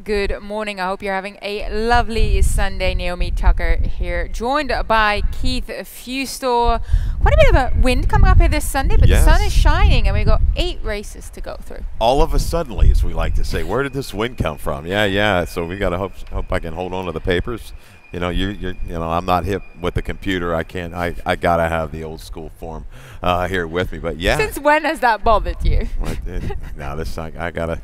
Good morning. I hope you're having a lovely Sunday. Naomi Tucker here, joined by Keith Fustor. Quite a bit of a wind coming up here this Sunday, but Yes. the sun is shining and we've got 8 races to go through. All of a suddenly, as we like to say, where did this wind come from? Yeah. So we got to hope I can hold on to the papers. You know, I'm not hip with the computer. I can't. I gotta have the old school form here with me. But yeah. Since when has that bothered you? Now this I gotta.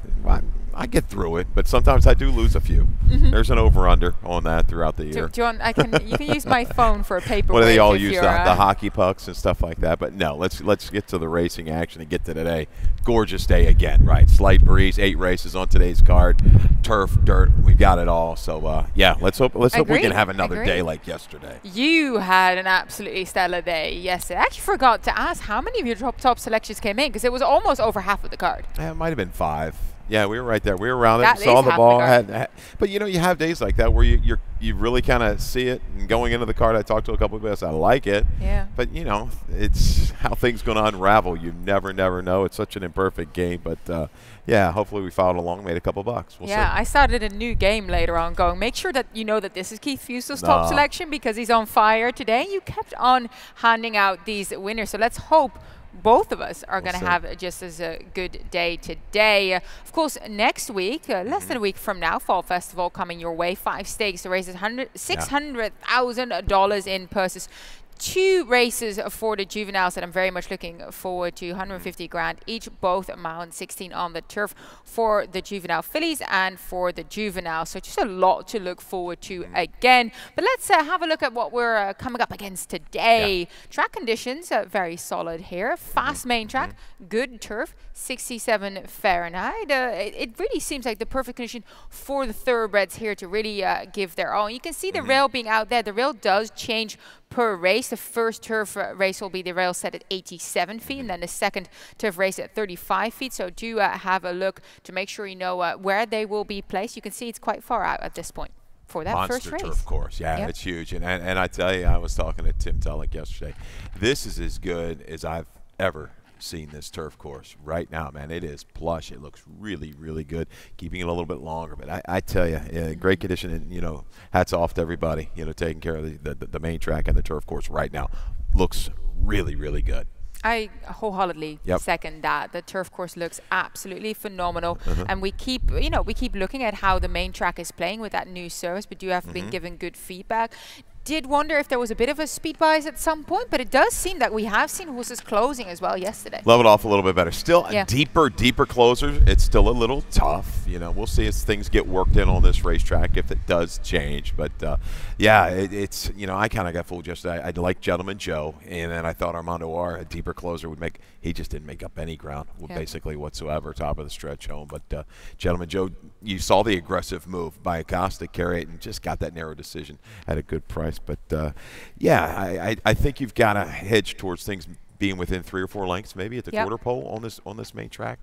I get through it, but sometimes I do lose a few. There's an over/under on that throughout the year. Do you want, you can use my phone for a paper. What do they all use? The hockey pucks and stuff like that. But no, let's get to the racing action and get to today. Gorgeous day again, right? Slight breeze, 8 races on today's card. Turf, dirt, we've got it all. So yeah, let's hope we can have another day like yesterday. You had an absolutely stellar day yesterday. I actually forgot to ask how many of your top selections came in, because it was almost over half of the card. It might have been 5. Yeah, we were right there. We were around it. Saw the ball. But you know, you have days like that where you really kind of see it. And going into the card, I talked to a couple of guys. I like it. Yeah. But you know, it's how things going to unravel. You never know. It's such an imperfect game. But yeah, hopefully we followed along, made a couple bucks. We'll see. I started a new game later on, going, make sure that you know that this is Keith Fustor's top selection, because he's on fire today. You kept on handing out these winners. So let's hope both of us are going to have just as a good day today. Of course, next week, less than a week from now, Fall Festival coming your way. 5 stakes, the races, $600,000 in purses. 2 races for the juveniles that I'm very much looking forward to. 150 grand each, both mount 16 on the turf for the juvenile fillies and for the juveniles. So just a lot to look forward to again. But let's have a look at what we're coming up against today. Track conditions very solid here. Fast main track, good turf, 67 Fahrenheit. It really seems like the perfect condition for the thoroughbreds here to really give their all. You can see the rail being out there. The rail does change per race. The first turf race will be the rail set at 87 feet, and then the second turf race at 35 feet. So do have a look to make sure you know where they will be placed. You can see it's quite far out at this point for that first race. Turf course, yeah, it's huge. And I tell you, I was talking to Tim Tulloch yesterday. This is as good as I've ever seen this turf course right now, man. It is plush. It looks really good, keeping it a little bit longer. But I tell you, great condition, and you know, hats off to everybody, you know, taking care of the main track and the turf course right now. Looks really good. I wholeheartedly second that. The turf course looks absolutely phenomenal, and we keep looking at how the main track is playing with that new service, but you have been given good feedback. Did wonder if there was a bit of a speed bias at some point, but it does seem that we have seen horses closing as well yesterday. Leveled off a little bit better. Still deeper closers. It's still a little tough. You know, we'll see as things get worked in on this racetrack if it does change. But yeah, it's, you know, I kind of got fooled yesterday. I like Gentleman Joe, and then I thought Armando R, a deeper closer, would make. He just didn't make up any ground basically whatsoever, top of the stretch home. But Gentleman Joe, you saw the aggressive move by Acosta, carry it, and just got that narrow decision at a good price. But yeah, I think you've got to hedge towards things being within 3 or 4 lengths maybe at the quarter pole on this main track.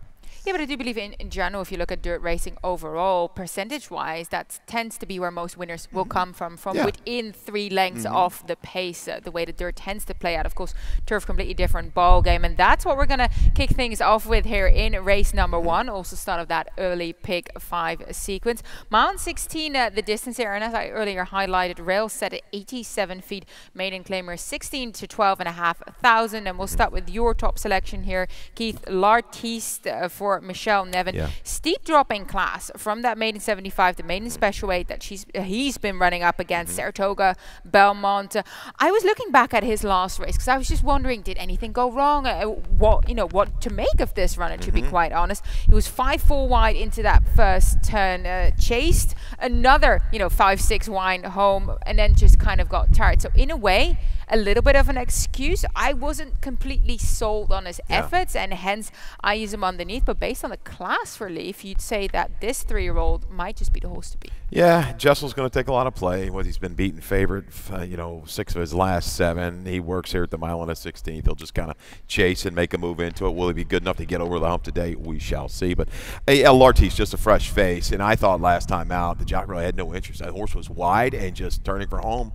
Yeah, but I do believe in general, if you look at dirt racing overall, percentage-wise, that tends to be where most winners will come from within 3 lengths off the pace, the way the dirt tends to play out. Of course, turf, completely different ball game, and that's what we're going to kick things off with here in race number 1, also start of that early pick 5 sequence. Mount 16, the distance here, and as I earlier highlighted, rail set at 87 feet, maiden claimer 16 to 12,500, and we'll start with your top selection here, Keith, L'Artiste for Michelle Nevin. Steep drop in class from that maiden 75, the maiden special weight that he's been running up against, Saratoga, Belmont. I was looking back at his last race because I was just wondering, did anything go wrong? What to make of this runner, to be quite honest. He was 5-4 wide into that first turn, chased another 5-6 wide home, and then just kind of got tired. So in a way, a little bit of an excuse. I wasn't completely sold on his efforts, and hence I use him underneath. But based on the class relief, you'd say that this 3-year-old might just be the horse to beat. Yeah, Jessel's going to take a lot of play. He's been beaten favorite, 6 of his last 7. He works here at the mile and a 16th. He'll just kind of chase and make a move into it. Will he be good enough to get over the hump today? We shall see. But L'Artiste, just a fresh face, and I thought last time out the jock really had no interest. That horse was wide and just turning for home.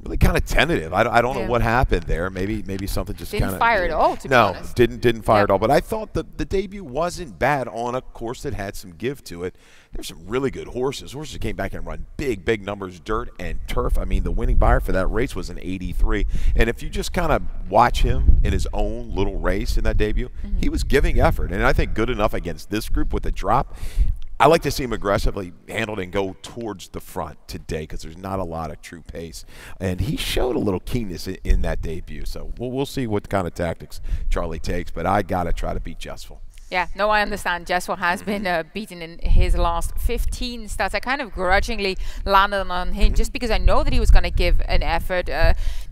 really kind of tentative. I don't know what happened there. Maybe something just kind of didn't fire at all. To be honest. didn't fire at all. But I thought the debut wasn't bad on a course that had some give to it. There's some really good horses. Horses came back and run big numbers, dirt and turf. I mean, the winning buyer for that race was an 83. And if you just kind of watch him in his own little race in that debut, he was giving effort. And I think good enough against this group with the drop. I like to see him aggressively handled and go towards the front today because there's not a lot of true pace. And he showed a little keenness in that debut. So we'll see what kind of tactics Charlie takes. But I got to try to beat Jessville. Yeah, no, I understand. Jessville has been beaten in his last 15 starts. I kind of grudgingly landed on him just because I know that he was going to give an effort.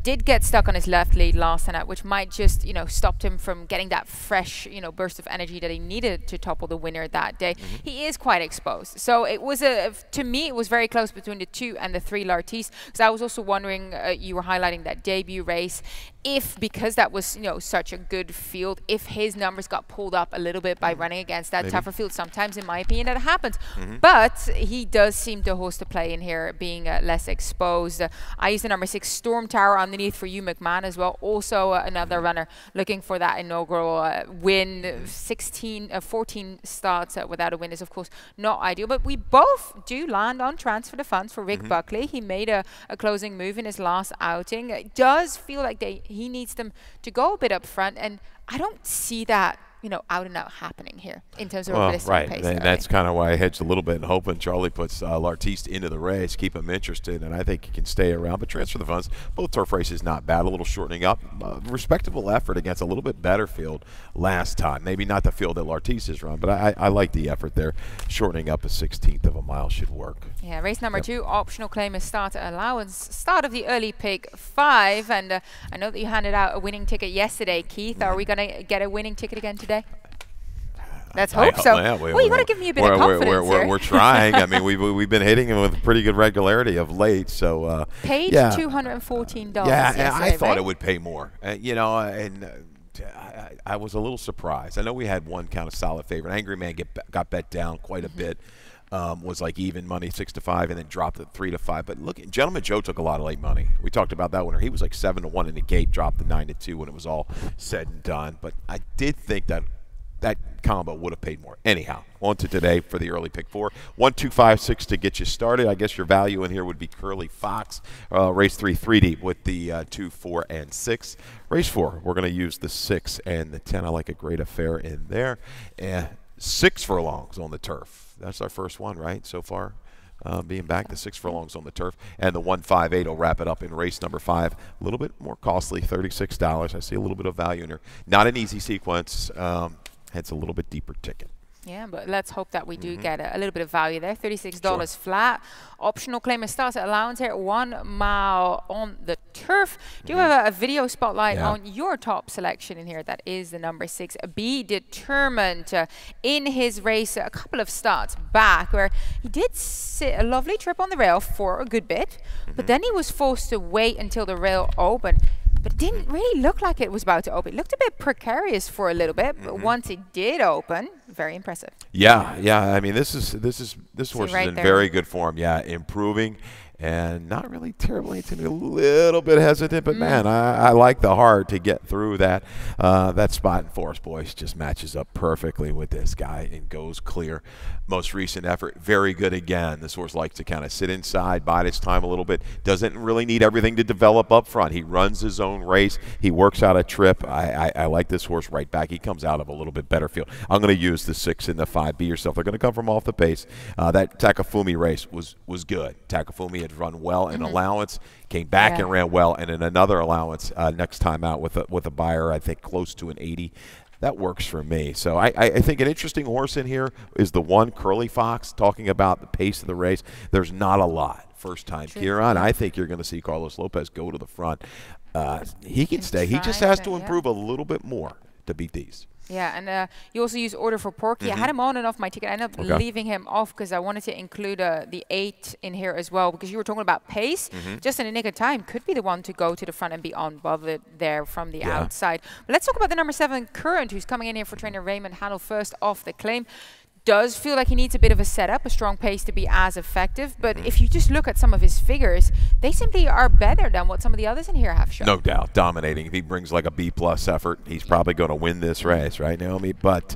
Did get stuck on his left lead last night, which might just, stopped him from getting that fresh, burst of energy that he needed to topple the winner that day. He is quite exposed. So it was to me, it was very close between the 2 and the 3 Lartiste. Because I was also wondering, you were highlighting that debut race, if because that was, such a good field, if his numbers got pulled up a little bit by running against that tougher field. Sometimes, in my opinion, that happens. But he does seem the horse to play in here, being less exposed. I used the number 6 Storm Tower underneath for you, McMahon, as well. Also another runner looking for that inaugural win. 14 starts without a win is, of course, not ideal. But we both do land on transfer the funds for Rick Buckley. He made a closing move in his last outing. It does feel like he needs them to go a bit up front, and I don't see that out and out happening here in terms of pace. And that's kind of why I hedged a little bit and hoping Charlie puts Lartiste into the race, keep him interested, and I think he can stay around. But transfer the funds, both turf races not bad, a little shortening up, respectable effort against a little bit better field last time. Maybe not the field that Lartiste has run, but I like the effort there. Shortening up a 16th of a mile should work. Yeah, race number 2, optional claim is starter allowance. Start of the early pick 5, and I know that you handed out a winning ticket yesterday, Keith. Are we going to get a winning ticket again today? Let's hope so. Well, you got to give me a bit of confidence here. We're trying. I mean, we've been hitting him with pretty good regularity of late. So paid $214. Yeah, I thought it would pay more. I was a little surprised. I know we had one kind of solid favorite. Angry Man got bet down quite a bit. Was like even money 6-5 and then dropped it 3-5. But look, Gentleman Joe took a lot of late money. We talked about that winner. He was like 7-1 in the gate, dropped the 9-2 when it was all said and done. But I did think that combo would have paid more. Anyhow, on to today for the early pick 4. 1, 2, 5, 6 to get you started. I guess your value in here would be Curly Fox. Race 3 deep with the 2, 4, and 6. Race 4, we're going to use the 6 and the 10. I like a great affair in there. And 6 furlongs on the turf. That's our first one, right, so far? Being back, the 6 furlongs on the turf, and the 158 will wrap it up in race number 5. A little bit more costly, $36. I see a little bit of value in there. Not an easy sequence. It's a little bit deeper ticket. Yeah, but let's hope that we do get a little bit of value there. $36 flat. Optional claim and starter allowance here, 1 mile on the turf. Do you have a video spotlight on your top selection in here? That is the number 6, Be Determined. In his race a couple of starts back, where he did sit a lovely trip on the rail for a good bit, but then he was forced to wait until the rail opened. But it didn't really look like it was about to open. It looked a bit precarious for a little bit, but once it did open, very impressive. Yeah. I mean, this horse is in very good form. Yeah, improving. And not really terribly intimidated, a little bit hesitant, but man, I like the heart to get through that. That spot in Forest Boys just matches up perfectly with this guy and goes clear. Most recent effort, very good again. This horse likes to kind of sit inside, bide its time a little bit. Doesn't really need everything to develop up front. He runs his own race. He works out a trip. I like this horse right back. He comes out of a little bit better field. I'm going to use the 6 and the 5. Be yourself. They're going to come from off the pace. That Takafumi race was good. Takafumi had run well in allowance, came back and ran well, and in another allowance next time out with a buyer, I think close to an 80. That works for me. So I think an interesting horse in here is the 1, Curly Fox, talking about the pace of the race. There's not a lot. First time Kieran. I think you're going to see Carlos Lopez go to the front. He can stay. He just has to improve a little bit more to beat these. Yeah, and you also use Order for Porky. I had him on and off my ticket. I ended up leaving him off because I wanted to include the 8 in here as well, because you were talking about pace. Just in the nick of time, could be the one to go to the front and be unbothered there from the outside. But let's talk about the number 7, Current, who's coming in here for trainer Raymond Hannell first off the claim. does feel like he needs a bit of a setup, a strong pace to be as effective. But if you just look at some of his figures, they simply are better than what some of the others in here have shown. No doubt, dominating. If he brings like a B+ effort, he's probably going to win this race, right, Naomi? But,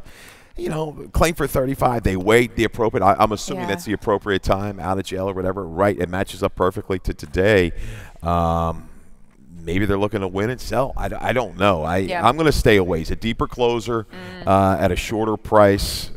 you know, claim for 35, they wait the appropriate. I'm assuming that's the appropriate time out of jail or whatever. Right, it matches up perfectly to today. Maybe they're looking to win and sell. I don't know. I'm going to stay away. He's a deeper closer at a shorter price.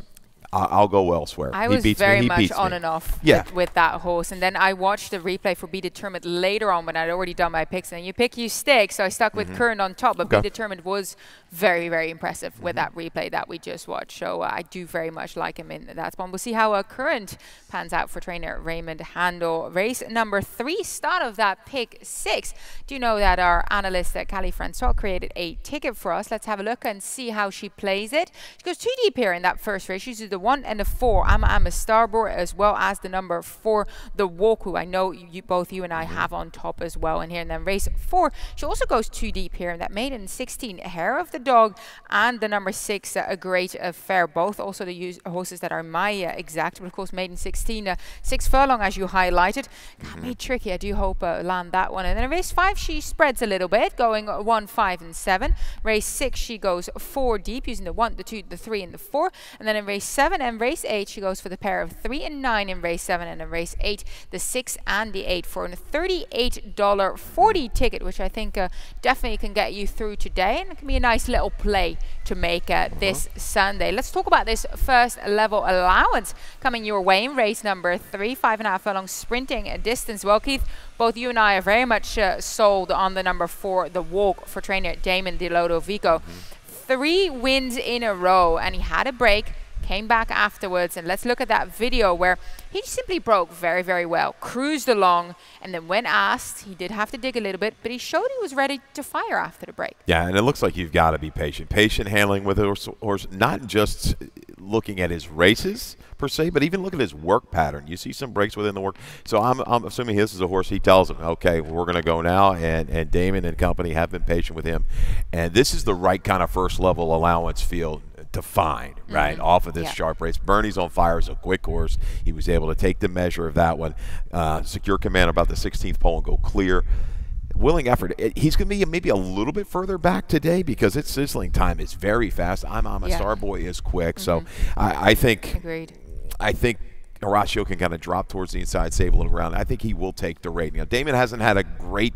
I'll go elsewhere. I was very much on and off with that horse. And then I watched the replay for Be Determined later on when I'd already done my picks. And you pick, you stick. So I stuck with Current on top. But Be Determined was very, very impressive with that replay that we just watched. So I do very much like him in that spot. We'll see how Current pans out for trainer Raymond Handel. Race number 3, start of that pick 6. Do you know that our analyst Callie Francois created a ticket for us? Let's have a look and see how she plays it. She goes 2 deep here in that first race. She uses the 1 and the 4. I'm a Starboard, as well as the number 4, the Walk, who I know both you and I have on top as well. And here and then race 4, she also goes 2 deep here. And that maiden 16, Hair of the Dog, and the number 6, A Great Affair. Both also the horses that are my exact. But of course, maiden 16, 6 furlong, as you highlighted. Got me tricky. I do hope land that one. And then in race 5, she spreads a little bit, going 1, 5, and 7. Race 6, she goes 4 deep, using the 1, the 2, the 3, and the 4. And then in race 7 and race 8, she goes for the pair of 3 and 9 in race 7, and in race 8, the 6 and the 8 for a $38.40 ticket, which I think definitely can get you through today, and it can be a nice little play to make this Sunday. Let's talk about this first level allowance coming your way in race number 3, 5.5 furlong sprinting distance. Well, Keith, both you and I are very much sold on the number 4, the Walk, for trainer Damon Di Lodovico. 3 wins in a row, and he had a break, came back afterwards, and let's look at that video where he simply broke very, very well, cruised along, and then when asked, he did have to dig a little bit, but he showed he was ready to fire after the break. Yeah, and it looks like you've got to be patient. Patient handling with a horse, not just looking at his races per se, but even look at his work pattern. You see some breaks within the work. So I'm assuming this is a horse he tells him, okay, we're going to go now, and Damon and company have been patient with him. And this is the right kind of first level allowance field to find, right, off of this sharp race. Bernie's on Fire is a quick horse. He was able to take the measure of that one, secure command about the 16th pole and go clear. Willing effort. He's going to be maybe a little bit further back today because its sizzling time is very fast. I'm a Starboy is quick. So I think Horacio can kind of drop towards the inside, save a little ground. I think he will take the rating. Now, Damon hasn't had a great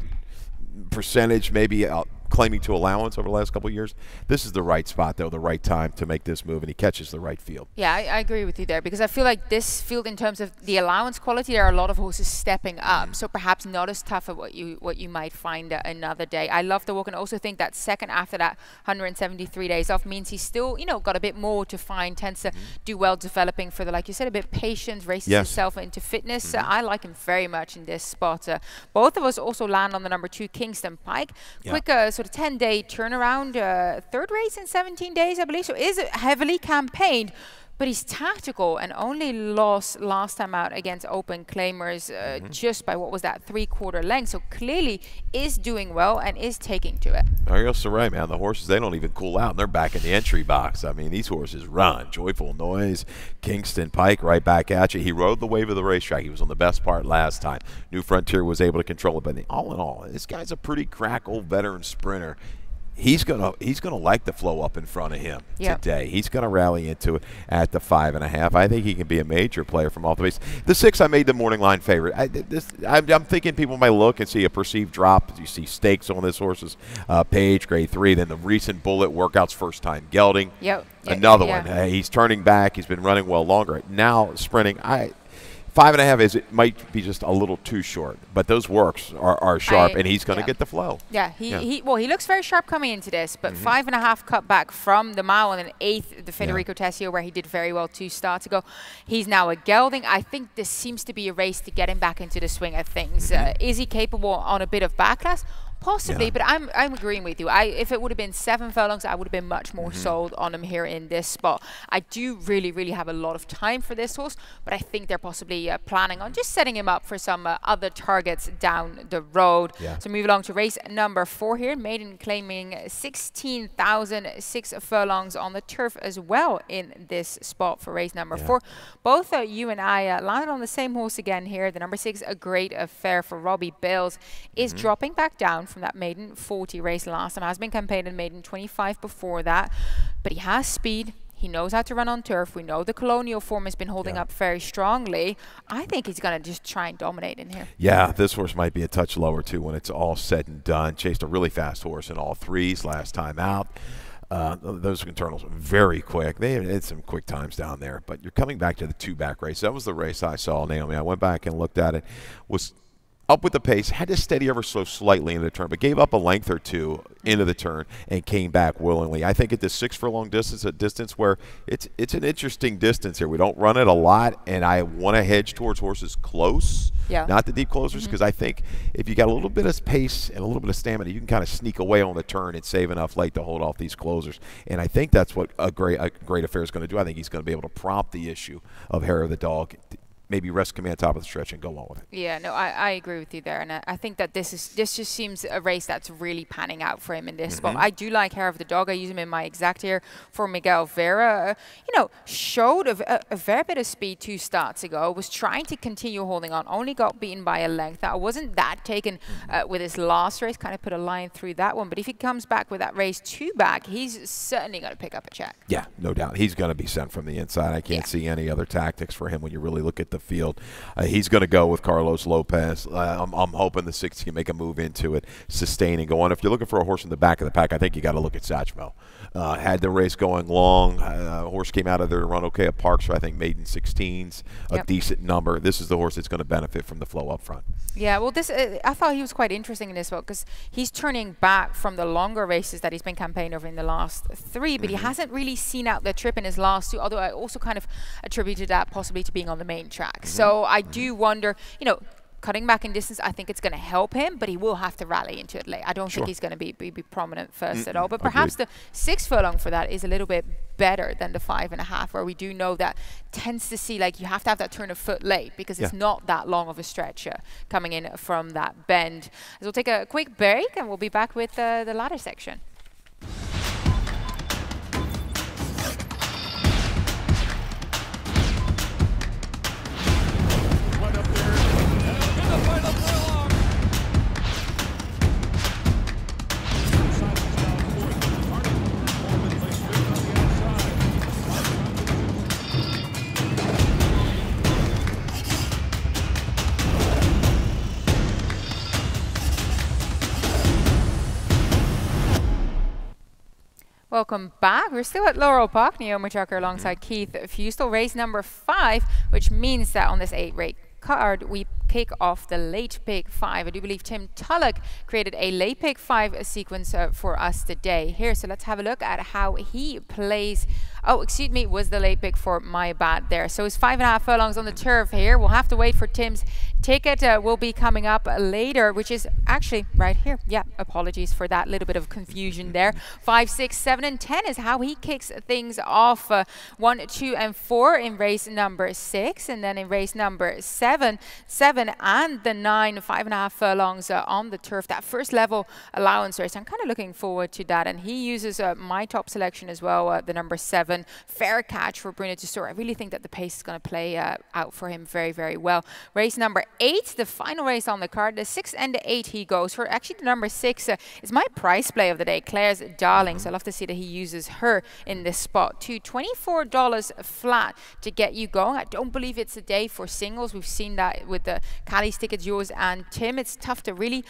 percentage, maybe claiming to allowance over the last couple of years. This is the right spot, though, the right time to make this move, and he catches the right field. Yeah, I agree with you there, because I feel like this field, in terms of the allowance quality, there are a lot of horses stepping up, so perhaps not as tough as what you might find another day. I love the Walk, and also think that second after that 173 days off means he's still, you know, got a bit more to find, tends to do well developing further, like you said, a bit patient, races himself into fitness. I like him very much in this spot. Both of us also land on the number 2, Kingston Pike. Quick sort of 10-day turnaround, 3rd race in 17 days, I believe, so is heavily campaigned, but he's tactical and only lost last time out against open claimers just by, what was that, 3/4 length, so clearly is doing well and is taking to it. Ariel Saray, man, the horses, they don't even cool out, and they're back in the entry box. I mean, these horses run. Joyful Noise, Kingston Pike right back at you. He rode the wave of the racetrack. He was on the best part last time. New Frontier was able to control it, but all in all, this guy's a pretty crack old veteran sprinter. He's gonna like the flow up in front of him today. He's gonna rally into it at the 5.5. I think he can be a major player from off the base. The 6, I made the morning line favorite. I'm thinking people might look and see a perceived drop. You see stakes on this horse's page, grade 3. Then the recent Bullet workouts, first time gelding. Another one. He's turning back. He's been running well longer. Now sprinting. 5.5 it might be just a little too short, but those works are sharp, and he's going to get the flow. He looks very sharp coming into this, but 5.5 cut back from the mile, and an 8th, the Federico Tessio, where he did very well 2 starts ago. He's now a gelding. I think this seems to be a race to get him back into the swing of things. Is he capable on a bit of backlash? Possibly, but I'm agreeing with you. If it would have been 7 furlongs, I would have been much more sold on him here in this spot. I do really have a lot of time for this horse, but I think they're possibly planning on just setting him up for some other targets down the road. Yeah. So move along to race number 4 here. Maiden claiming 16,006 furlongs on the turf as well in this spot for race number 4. Both you and I landed on the same horse again here. The number 6, A Great Affair for Robbie Bales, is dropping back down from that maiden 40 race last time. Has been campaigned in maiden 25 before that, but he has speed. He knows how to run on turf. We know the Colonial form has been holding up very strongly. I think he's going to just try and dominate in here. Yeah, this horse might be a touch lower too when it's all said and done. Chased a really fast horse in all 3s last time out. Those internals were very quick. They had some quick times down there, but you're coming back to the 2-back race. That was the race I saw, Naomi. I went back and looked at it. Was up with the pace, had to steady ever so slightly into the turn, but gave up a length or 2 into the turn and came back willingly. I think at the 6 furlong distance, a distance where it's an interesting distance here. We don't run it a lot, and I want to hedge towards horses close, not the deep closers, because I think if you got a little bit of pace and a little bit of stamina, you can kind of sneak away on the turn and save enough late to hold off these closers. And I think that's what a great affair is going to do. I think he's going to be able to prompt the issue of Hair of the Dog, maybe rest command top of the stretch and go along with it. Yeah, no, I agree with you there, and I think that this just seems a race that's really panning out for him in this spot. I do like Hair of the Dog. I use him in my exact here for Miguel Vera. Showed a fair bit of speed 2 starts ago. Was trying to continue holding on. Only got beaten by a length. I wasn't that taken with his last race. Kind of put a line through that one. But if he comes back with that race 2 back, he's certainly going to pick up a check. Yeah, no doubt. He's going to be sent from the inside. I can't see any other tactics for him when you really look at the field. He's going to go with Carlos Lopez. I'm hoping the 6 can make a move into it, sustain and go on. If you're looking for a horse in the back of the pack, I think you got to look at Satchmo. Had the race going long. Horse came out of there to run okay at Park, so I think maiden 16's a decent number. This is the horse that's going to benefit from the flow up front. Yeah, well, this I thought he was quite interesting in this one because he's turning back from the longer races that he's been campaigning over in the last 3, but he hasn't really seen out the trip in his last 2, although I also kind of attributed that possibly to being on the main track. So I do wonder, cutting back in distance, I think it's going to help him, but he will have to rally into it late. I don't think he's going to be prominent first at all. But perhaps the 6 furlong for that is a little bit better than the 5.5, where we do know that tends to see like you have to have that turn of foot late because it's not that long of a stretch coming in from that bend. So we'll take a quick break and we'll be back with the ladder section. Welcome back. We're still at Laurel Park, Naomi Chucker alongside Keith Fustel. Race number 5, which means that on this 8-rate card, we kick off the late pick 5. I do believe Tim Tulloch created a late pick 5 sequence for us today here. So let's have a look at how he plays. Oh, excuse me, was the late pick for my bad there. So it's 5.5 furlongs on the turf here. We'll have to wait for Tim's ticket. Will be coming up later, which is actually right here. Yeah, apologies for that little bit of confusion there. 5, 6, 7, and 10 is how he kicks things off. 1, 2, and 4 in race number 6, and then in race number 7, and the 9, 5.5 furlongs on the turf. That first level allowance race. I'm kind of looking forward to that, and he uses my top selection as well, the number 7. Fair catch for Bruno Tessor. I really think that the pace is going to play out for him very, very well. Race number 8, the final race on the card. The 6 and the 8 he goes for. Actually, the number 6 is my price play of the day, Claire's Darling. So I love to see that he uses her in this spot too. $24 flat to get you going. I don't believe it's a day for singles. We've seen that with the Callie's tickets, yours and Tim. It's tough to really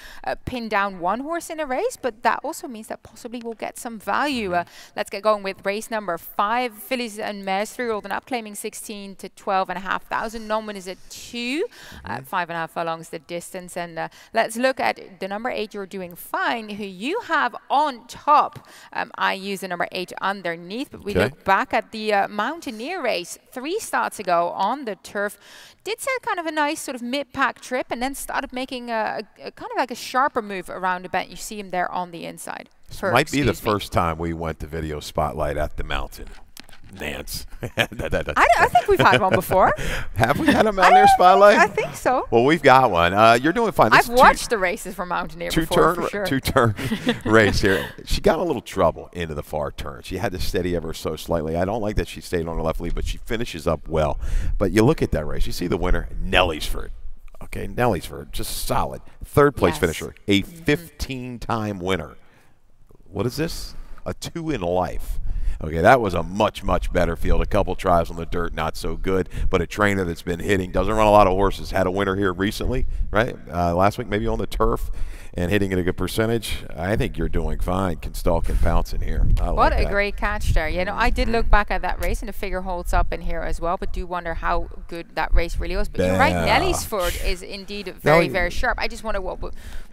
pin down one horse in a race, but that also means that possibly we'll get some value. Let's get going with race number 5. Fillies and mares 3-year-old and up, claiming 16 to 12.5 thousand. Non-win is at 2. 5.5 furlongs the distance. And let's look at the number 8, You're Doing Fine, who you have on top. I use the number 8 underneath, but we look back at the Mountaineer race 3 starts ago on the turf. Did set kind of a nice sort of mid-pack trip and then started making a kind of like a sharper move around the bend. You see him there on the inside. Might be the first time we went to video spotlight at the mountain. Nance. I think we've had one before. Have we had a Mountaineer spotlight? I think so. Well, we've got one. You're doing fine. I've watched the races for Mountaineer before, for sure. Two-turn race here. She got a little trouble into the far turn. She had to steady ever so slightly. I don't like that she stayed on her left lead, but she finishes up well. But you look at that race. You see the winner, Nelliesford. Okay, Nelliesford, just solid. 3rd place finisher, a 15-time winner. What is this? A 2 in life. Okay, that was a much, much better field. A couple tries on the dirt, not so good, but a trainer that's been hitting, doesn't run a lot of horses, had a winner here recently, right? Last week, maybe on the turf, and hitting at a good percentage. I think You're Doing Fine. Can stalk and pounce in here. What a great catch there. You know, I did look back at that race, and the figure holds up in here as well, but do wonder how good that race really was. But you're right, Nelliesford is indeed very, very sharp. I just wonder what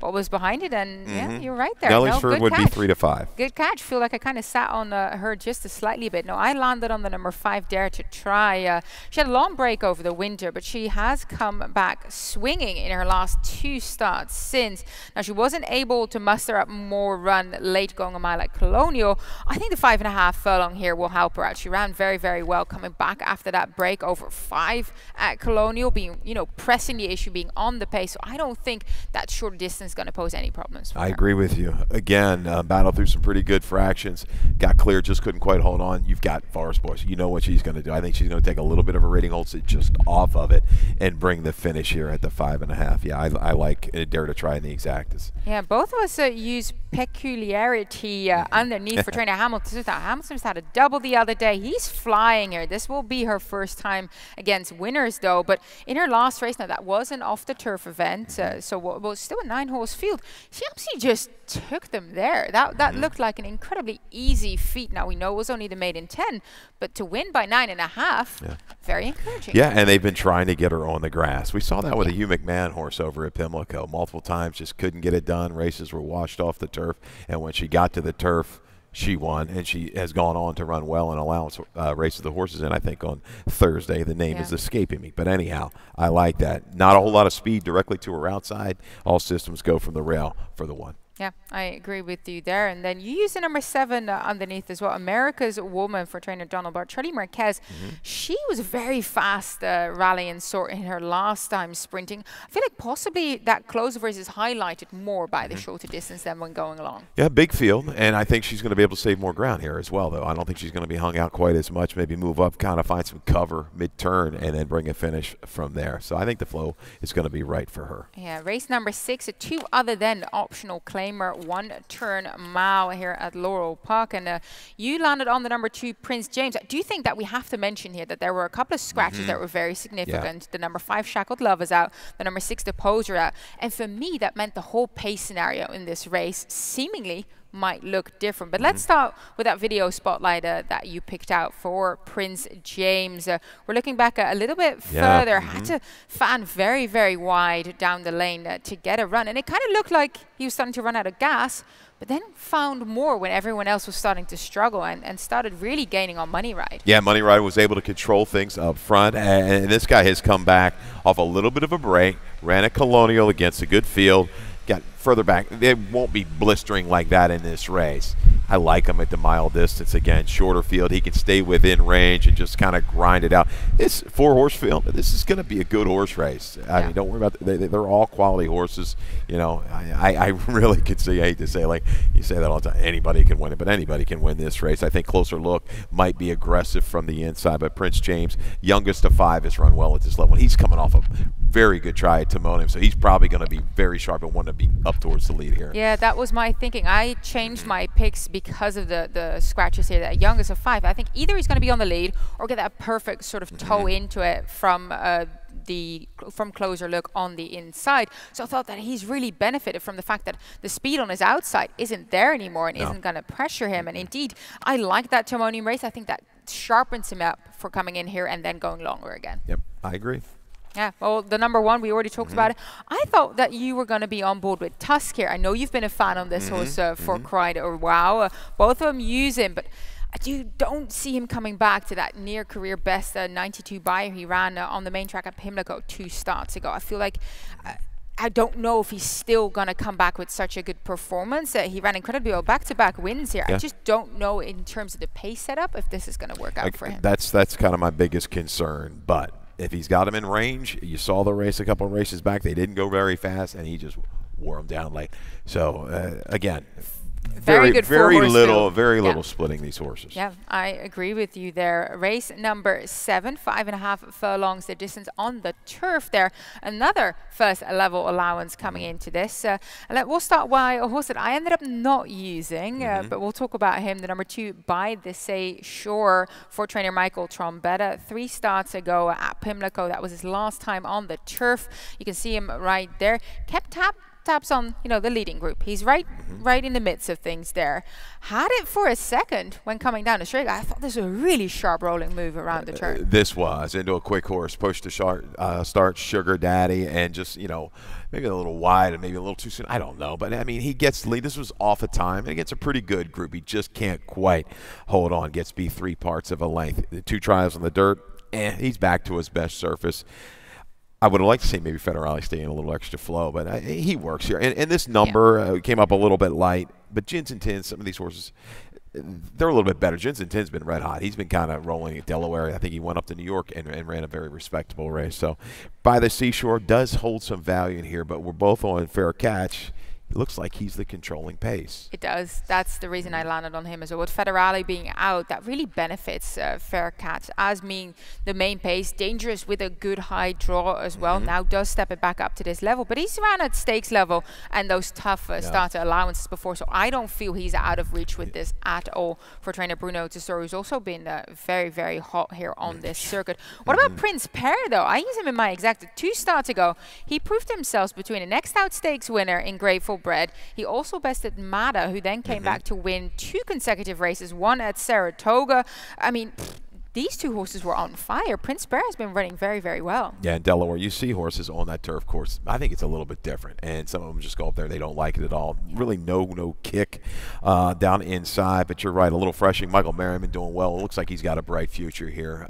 was behind it, and yeah, you're right there. Nelliesford would be 3 to 5. Good catch. Feel like I kind of sat on her just a slightly bit. No, I landed on the number 5 Dare to Try. She had a long break over the winter, but she has come back swinging in her last 2 starts since. Now, she wasn't able to muster up more run late going a mile at Colonial. I think the 5.5 furlong here will help her out. She ran very, very well coming back after that break over 5 at Colonial, being, you know, pressing the issue, being on the pace. So I don't think that short distance is going to pose any problems for her. I agree with you. Again, battled through some pretty good fractions. Got clear, just couldn't quite hold on. You've got Forest Boys. You know what she's going to do. I think she's going to take a little bit of a rating, hold it just off of it, and bring the finish here at the 5.5. Yeah, I like Dare to Try in the exactas. Yeah, both of us use peculiarity underneath for trainer Hamilton. Hamilton's had a double the other day. He's flying here. This will be her first time against winners, though. But in her last race, now that was an off-the-turf event, so was still a 9-horse field. She absolutely just took them there. That looked like an incredibly easy feat. Now, we know it was only the maiden 10, but to win by 9.5, very encouraging. Yeah, and they've been trying to get her on the grass. We saw that with a Hugh McMahon horse over at Pimlico multiple times, just couldn't get it done. Races were washed off the turf, and when she got to the turf, she won, and she has gone on to run well in allowance races the horses in, I think, on Thursday. The name is escaping me. But anyhow, I like that. Not a whole lot of speed directly to her outside. All systems go from the rail for the 1. Yeah, I agree with you there. And then you use the number 7 underneath as well. America's Woman for trainer Donald Bart. Charlie Marquez, she was very fast rallying sort in her last time sprinting. I feel like possibly that closer race is highlighted more by the shorter distance than when going along. Yeah, big field. And I think she's going to be able to save more ground here as well, though. I don't think she's going to be hung out quite as much. Maybe move up, kind of find some cover mid-turn, and then bring a finish from there. So I think the flow is going to be right for her. Yeah, race number 6, a 2 other than optional claim. 1-turn mile here at Laurel Park, and you landed on the number 2 Prince James. I do think that we have to mention here that there were a couple of scratches that were very significant. The number 5 Shackled Love is out, the number 6 The Poser out, and for me that meant the whole pace scenario in this race seemingly might look different. But let's start with that video spotlight that you picked out for Prince James. We're looking back a little bit further. Had to fan very, very wide down the lane to get a run. And it kind of looked like he was starting to run out of gas, but then found more when everyone else was starting to struggle and started really gaining on Money Ride. Yeah, Money Ride was able to control things up front. And this guy has come back off a little bit of a break, ran a Colonial against a good field. Got further back. They won't be blistering like that in this race. I like him at the mile distance. Again, shorter field. He can stay within range and just kind of grind it out. This 4-horse field, this is going to be a good horse race. I mean, don't worry about they're all quality horses. You know, I really could say, I hate to say, like you say that all the time, anybody can win it, but anybody can win this race. I think Closer Look might be aggressive from the inside, but Prince James, youngest of 5, has run well at this level. He's coming off a very good try at Timonium, so he's probably going to be very sharp and want to be up towards the lead here. Yeah, that was my thinking. I changed my picks because of the scratches here. That youngest of 5, I think either he's going to be on the lead or get that perfect sort of toe into it from Closer Look on the inside. So I thought that he's really benefited from the fact that the speed on his outside isn't there anymore and isn't going to pressure him. And indeed, I like that Timonium race. I think that sharpens him up for coming in here and then going longer again. Yep, I agree. Yeah, well, the number 1, we already talked about it. I thought that you were going to be on board with Tusk here. I know you've been a fan on this horse for quite a while. Both of them use him, but you don't see him coming back to that near career best 92 Bayer he ran on the main track at Pimlico 2 starts ago. I feel like I don't know if he's still going to come back with such a good performance. He ran incredibly well, back-to-back wins here. I just don't know in terms of the pace setup if this is going to work out for him. That's kind of my biggest concern, but if he's got him in range, you saw the race a couple of races back. They didn't go very fast, and he just wore them down late. So, again, very little splitting these horses. Yeah, I agree with you there. Race number 7, 5.5 furlongs the distance on the turf there. Another first level allowance coming into this. And we'll start by a horse that I ended up not using, but we'll talk about him. The number 2, By the Say Shore, for trainer Michael Trombetta. 3 starts ago at Pimlico. That was his last time on the turf. You can see him right there. Kept taps on, the leading group. He's right in the midst of things there. Had it for a second when coming down the straight. I thought this was a really sharp rolling move around the turn. This was into a quick horse, pushed to start Sugar Daddy, and just, maybe a little wide and maybe a little too soon. I don't know. But, I mean, he gets lead. This was off of time. And gets a pretty good group. He just can't quite hold on. Gets beat 3 parts of a length. The 2 trials on the dirt, he's back to his best surface. I would have liked to see maybe Federale stay in a little extra flow, but he works here. And this number came up a little bit light, but Gins and Tins, some of these horses, they're a little bit better. Gins and Tins been red hot. He's been kind of rolling at Delaware. I think he went up to New York and ran a very respectable race. So By the Seashore does hold some value in here, but we're both on fair catch. It looks like he's the controlling pace. It does. That's the reason I landed on him as well. With Federale being out, that really benefits Fair Catch as being the main pace. Dangerous with a good high draw as well. Now does step it back up to this level. But he's ran at stakes level and those tough starter allowances before. So I don't feel he's out of reach with this at all for trainer Bruno Tesoro, who's also been very hot here on this circuit. What about Prince Pear, though? I use him in my exact 2 starts ago. He proved himself between a next out stakes winner in Grateful Bred. He also bested Mada, who then came back to win 2 consecutive races, 1 at Saratoga. I mean, these 2 horses were on fire. Prince Pear has been running very well. Yeah, in Delaware, you see horses on that turf course. I think it's a little bit different, and some of them just go up there. They don't like it at all. Really no kick down inside, but you're right, a little freshing. Michael Merriman doing well. It looks like he's got a bright future here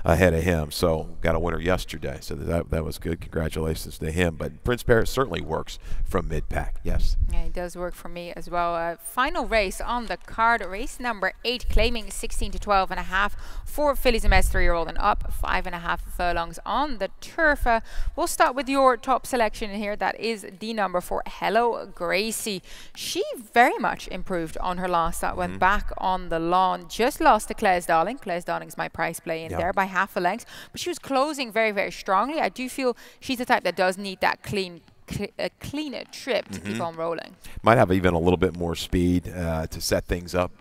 ahead of him. So got a winner yesterday, so that was good. Congratulations to him. But Prince Pear certainly works from mid-pack, yes. Yeah, he does work for me as well. Final race on the card, race number 8, claiming 16 to 12.5. 4 fillies and mares 3-year-old and up, 5.5 furlongs on the turf. We'll start with your top selection here. That is the number 4, Hello Gracie. She very much improved on her last start, went back on the lawn, just lost to Claire's Darling. Claire's Darling's my price play in there by half a length, but she was closing very strongly. I do feel she's the type that does need that cleaner trip to keep on rolling. Might have even a little bit more speed to set things up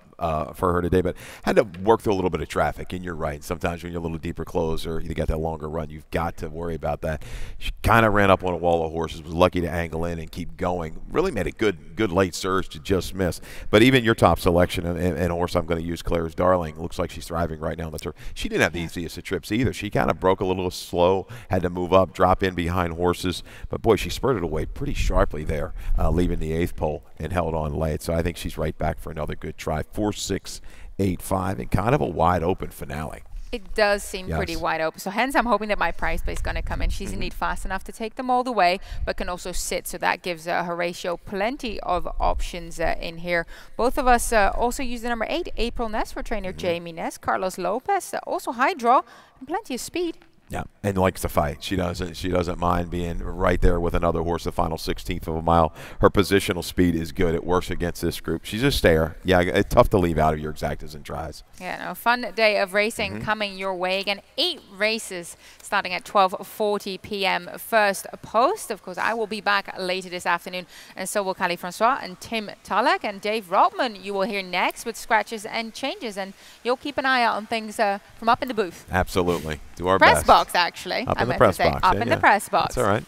for her today, but had to work through a little bit of traffic. And you're right, sometimes when you're a little deeper closer, you got that longer run, you've got to worry about that. She kind of ran up on a wall of horses, was lucky to angle in and keep going. Really made a good late surge to just miss. But even your top selection and a horse I'm going to use, Claire's Darling, looks like she's thriving right now on the turf. She didn't have the easiest of trips either. She kind of broke a little slow, had to move up, drop in behind horses, but boy, she spurted away pretty sharply there, leaving the 8th pole and held on late. So I think she's right back for another good try. 4-6, 8-5, and kind of a wide open finale. It does seem pretty wide open. So hence I'm hoping that my price play is going to come in. She's indeed fast enough to take them all the way, but can also sit. So that gives Horatio plenty of options in here. Both of us also use the number 8, April Ness, for trainer Jamie Ness. Carlos Lopez, also high draw and plenty of speed. Yeah, and likes to fight. She doesn't mind being right there with another horse the final 16th of a mile. Her positional speed is good. It works against this group. She's a stayer. Yeah, it's tough to leave out of your exactas and tries. Yeah, no, fun day of racing coming your way. Again, 8 races starting at 12:40 p.m. First post. Of course, I will be back later this afternoon, and so will Callie Francois and Tim Tullock. And Dave Rodman you will hear next with scratches and changes. And you'll keep an eye out on things from up in the booth. Absolutely. Do our press best. Box, actually. Up in the press box. Up in the press box. That's all right.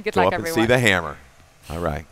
Good Go luck, up everyone. and see the hammer. All right.